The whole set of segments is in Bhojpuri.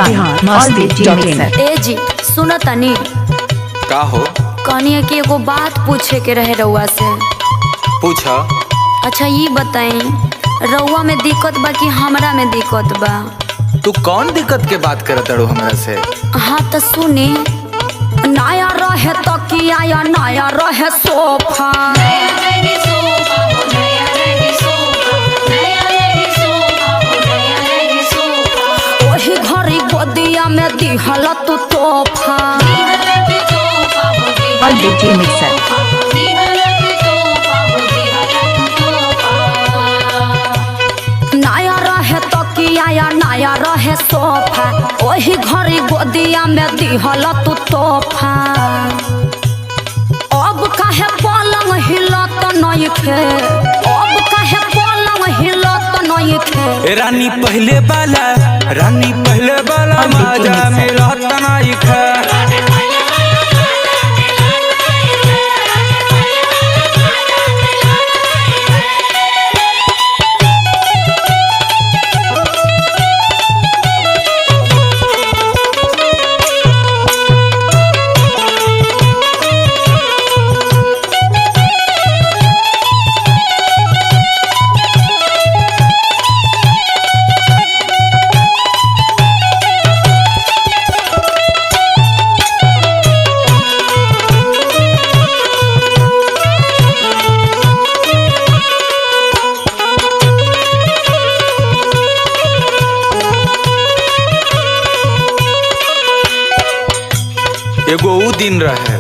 ए जी सुनो तनी का हो? कहनी है कि एगो बात पूछे के रहे रउआ से। पूछा। अच्छा ये बताई रउआ में दिक्कत बा कि हमरा में दिक्कत बा? तू कौन दिक्कत के बात करत अड़ो हमरा से? हाँ तो सुनी, नया रहे तकिया या नया रहे सोफा, वही घड़ी गोदिया में दिहल तू तोहफा। नया रहे तकिया या नया रहे सोफा, वही घड़ी गोदिया में दिहल तू तोहफा। अब काहे पलंग हिलत नइखे, अब काहे पलंग हिलत नइखे? रानी पहले वाला मजा मिलत नइखे। एगो ऊ दिन रहे,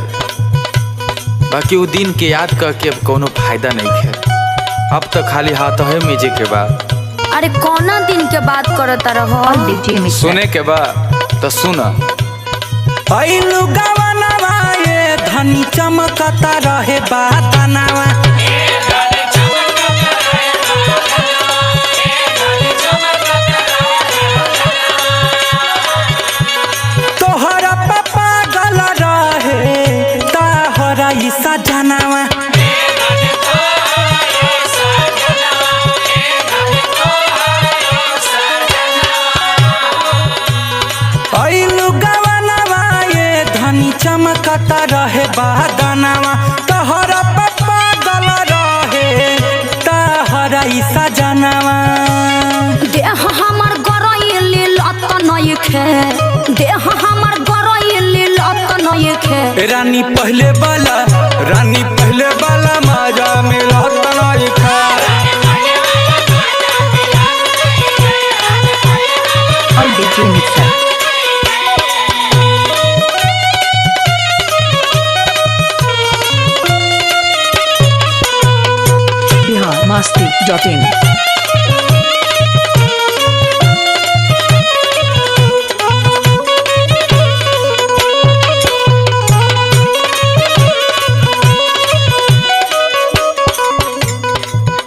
बाकी ऊ दिन के याद करके अब कोनो फायदा नहीं है। अब तो खाली हाथ है मेजे के बाद। अरे कौना दिन के बात करत रहो? सुने के बाद तो सुना। धनी चमकता रहे बातनावा, तोहरा पापा गल रहे ताहरा ईसा जनावा। चमकता रहे बादनावा, तोहरा पापा गल रहे ताहरा ईसा जनावा। देह हमर गरइली लत नइखे, देह हमर गरइली लत नइखे। रानी पहले वाला मजा मिलत नइखे। masti.in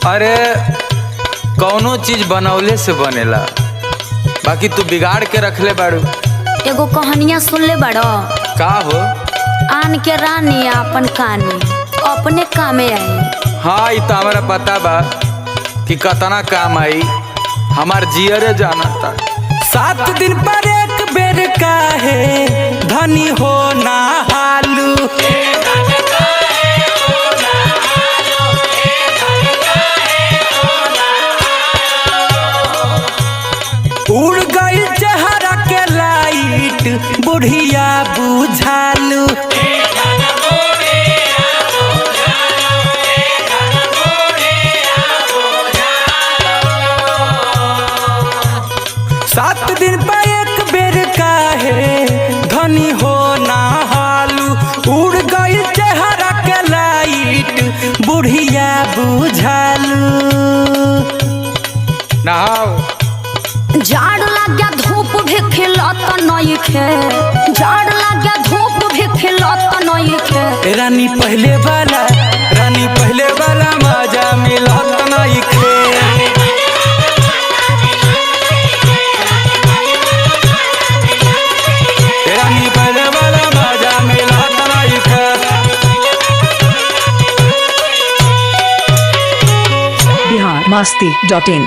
अरे कौनो चीज बनौले से बनेला, बाकी तू बिगाड़ के रखले बाड़ू। एगो कहानियां सुन ले बड़ो? का हो? आन के रानी अपन कानी अपने कामे आई। हाँ ये तो हमारा पता बा कि कतना काम आई, हमार जियरे जाना था। 7 दिन पर एक बेर काहे धनी हो ना हालू, उड़ गई चेहरा के लाइट बुढ़िया बुझालू। 7 दिन पर एक बेर काहे धनी हो ना हालू, उड़ गई चेहरा के लाइट बुढ़िया बुझालू। नहाओ। जाड़ लगे धूप भी खिलत नइखे, जाड़ लगे धूप भी खिलत नइखे। रानी पहले वाला मजा मिलत नइखे। रानी पहले वाला मजा मिलत नइखे। biharmasti.in